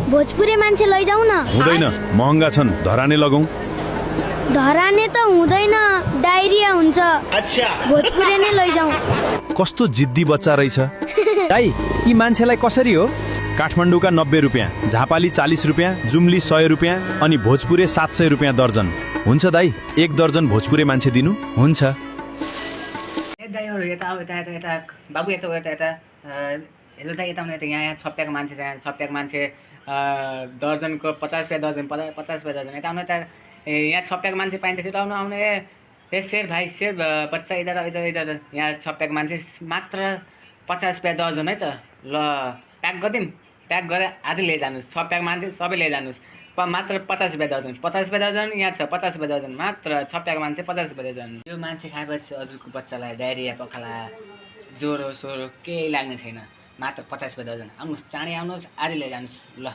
भोजपुरे मान्छे लैजाऊ न। हुँदैन, महँगा छन्, धराने लगाऊ। धराने त हुँदैन, डायरिया हुन्छ। भोजपुरे नै लैजाऊ। कस्तो जिद्दी बच्चा रहेछ। दाइ, यी मान्छेलाई कसरी हो? काठमाडौँका 90 रुपियाँ, झापाली 40 रुपियाँ, जुम्ली 100 रुपियाँ अनि भोजपुरे 700 रुपियाँ दर्जन। हुन्छ दाइ, 1 दर्जन भोजपुरे मान्छे दिनु? हुन्छ। बाबु यता हेलो दाइ, यता यहाँ छप्प्याएको मान्छे छ, यहाँ छप्प्याएको मान्छे दर्जनको 50 रुपियाँ दर्जन, 50 रुपियाँ दर्जन। यता आउनु, यता यहाँ छप्प्याएको मान्छे पाइन्छ, छिटो आउनु आउनु। ए शेर भाइ, शेर बच्चा, इधर इधर यहाँ छप्प्याएको मान्छे मात्र 50 रुपियाँ दर्जन है त। ल प्याक गरिदिउँ, प्याक गरेर आज लिइजानुहोस्। छप्प्याएको मान्छे सबै लिइजानुहोस्, मात्र 50 रुपियाँ दर्जन। 50 रुपियाँ दर्जन यहाँ छ, 50 रुपियाँ दर्जन मात्र। छप्प्याएको मान्छे 50 रुपियाँ दर्जन। यो मान्छे खाएपछि हजुरको बच्चालाई डायरिया, पखाला, ज्वरो सोरो केही लाग्ने छैन, मात्र 50 रुपियाँ दर्जन। आउनुहोस्, चाँडै आउनुहोस्, आज लिइजानुहोस्। ल